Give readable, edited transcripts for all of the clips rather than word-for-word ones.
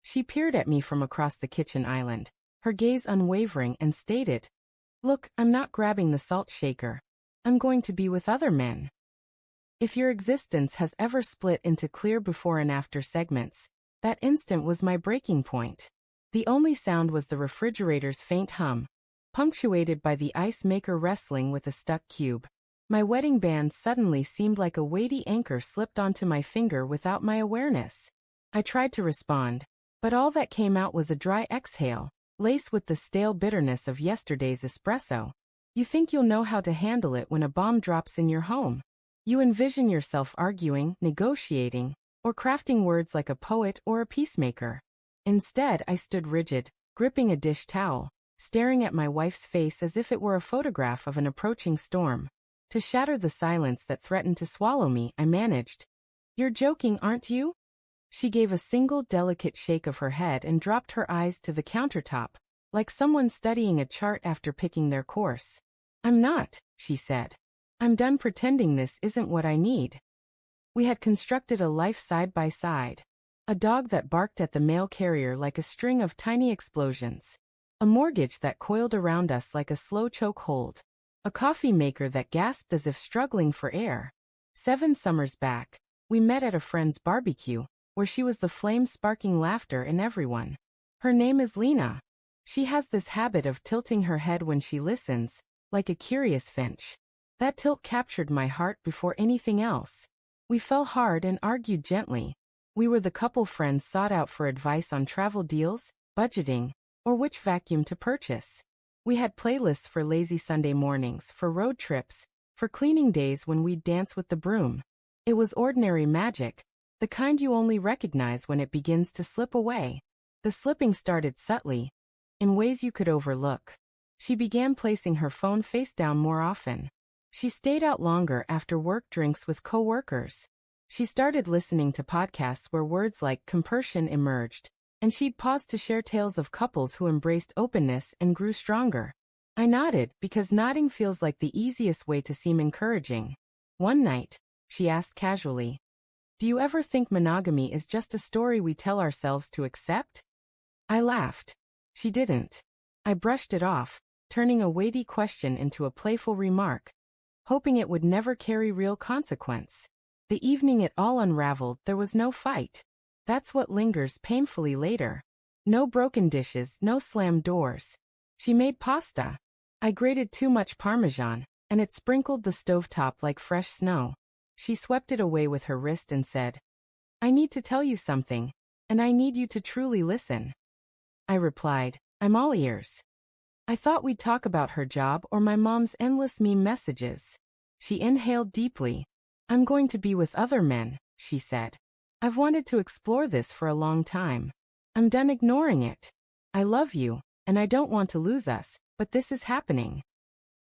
She peered at me from across the kitchen island, her gaze unwavering, and stated, "Look, I'm not grabbing the salt shaker. I'm going to be with other men." If your existence has ever split into clear before and after segments, that instant was my breaking point. The only sound was the refrigerator's faint hum, punctuated by the ice maker wrestling with a stuck cube. My wedding band suddenly seemed like a weighty anchor slipped onto my finger without my awareness. I tried to respond, but all that came out was a dry exhale, laced with the stale bitterness of yesterday's espresso. You think you'll know how to handle it when a bomb drops in your home. You envision yourself arguing, negotiating, or crafting words like a poet or a peacemaker. Instead, I stood rigid, gripping a dish towel, staring at my wife's face as if it were a photograph of an approaching storm. To shatter the silence that threatened to swallow me, I managed, "You're joking, aren't you?" She gave a single delicate shake of her head and dropped her eyes to the countertop, like someone studying a chart after picking their course. "I'm not," she said. "I'm done pretending this isn't what I need." We had constructed a life side by side. A dog that barked at the mail carrier like a string of tiny explosions. A mortgage that coiled around us like a slow choke hold. A coffee maker that gasped as if struggling for air. 7 summers back, we met at a friend's barbecue, where she was the flame-sparking laughter in everyone. Her name is Lena. She has this habit of tilting her head when she listens, like a curious finch. That tilt captured my heart before anything else. We fell hard and argued gently. We were the couple friends sought out for advice on travel deals, budgeting, or which vacuum to purchase. We had playlists for lazy Sunday mornings, for road trips, for cleaning days when we'd dance with the broom. It was ordinary magic, the kind you only recognize when it begins to slip away. The slipping started subtly, in ways you could overlook. She began placing her phone face down more often. She stayed out longer after work drinks with co-workers. She started listening to podcasts where words like compersion emerged, and she'd pause to share tales of couples who embraced openness and grew stronger. I nodded, because nodding feels like the easiest way to seem encouraging. One night, she asked casually, "Do you ever think monogamy is just a story we tell ourselves to accept?" I laughed. She didn't. I brushed it off, turning a weighty question into a playful remark, hoping it would never carry real consequence. The evening it all unraveled, there was no fight. That's what lingers painfully later. No broken dishes, no slammed doors. She made pasta. I grated too much Parmesan, and it sprinkled the stovetop like fresh snow. She swept it away with her wrist and said, "I need to tell you something, and I need you to truly listen." I replied, "I'm all ears." I thought we'd talk about her job or my mom's endless meme messages. She inhaled deeply. "I'm going to be with other men," she said. "I've wanted to explore this for a long time. I'm done ignoring it. I love you, and I don't want to lose us, but this is happening."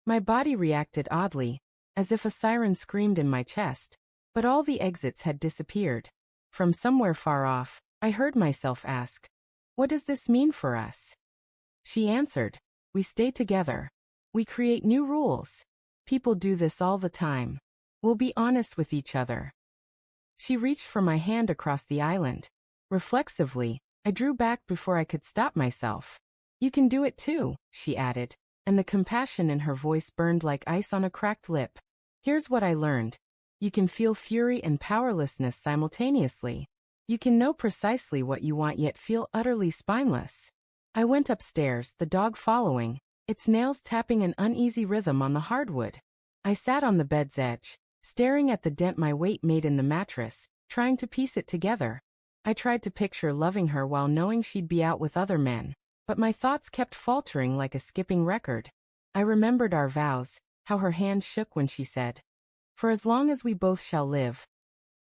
My body reacted oddly, as if a siren screamed in my chest, but all the exits had disappeared. From somewhere far off, I heard myself ask, "What does this mean for us?" She answered, "We stay together. We create new rules. People do this all the time. We'll be honest with each other." She reached for my hand across the island. Reflexively, I drew back before I could stop myself. "You can do it too," she added, and the compassion in her voice burned like ice on a cracked lip. "Here's what I learned. You can feel fury and powerlessness simultaneously. You can know precisely what you want yet feel utterly spineless." I went upstairs, the dog following, its nails tapping an uneasy rhythm on the hardwood. I sat on the bed's edge, staring at the dent my weight made in the mattress, trying to piece it together. I tried to picture loving her while knowing she'd be out with other men, but my thoughts kept faltering like a skipping record. I remembered our vows, how her hand shook when she said, "For as long as we both shall live."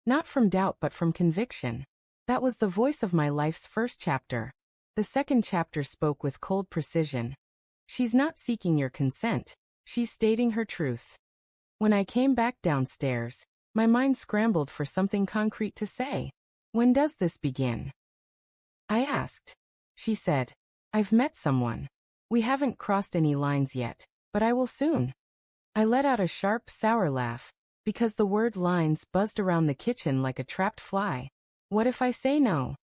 Not from doubt but from conviction. That was the voice of my life's first chapter. The second chapter spoke with cold precision. "She's not seeking your consent. She's stating her truth." When I came back downstairs, my mind scrambled for something concrete to say. "When does this begin?" I asked. She said, "I've met someone. We haven't crossed any lines yet, but I will soon." I let out a sharp, sour laugh, because the word lines buzzed around the kitchen like a trapped fly. What if I say no?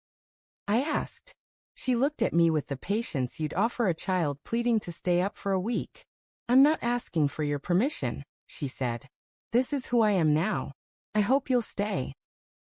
I asked. She looked at me with the patience you'd offer a child pleading to stay up for a week. I'm not asking for your permission, she said. This is who I am now. I hope you'll stay.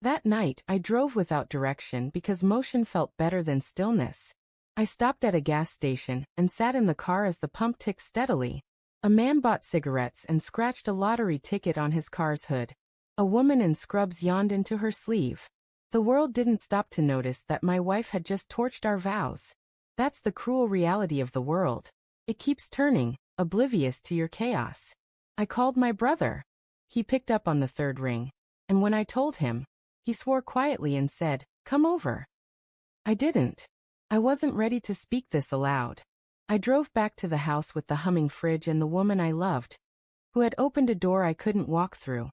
That night, I drove without direction because motion felt better than stillness. I stopped at a gas station and sat in the car as the pump ticked steadily. A man bought cigarettes and scratched a lottery ticket on his car's hood. A woman in scrubs yawned into her sleeve. The world didn't stop to notice that my wife had just torched our vows. That's the cruel reality of the world. It keeps turning, oblivious to your chaos. I called my brother. He picked up on the third ring, and when I told him, he swore quietly and said, "Come over." I didn't. I wasn't ready to speak this aloud. I drove back to the house with the humming fridge and the woman I loved, who had opened a door I couldn't walk through.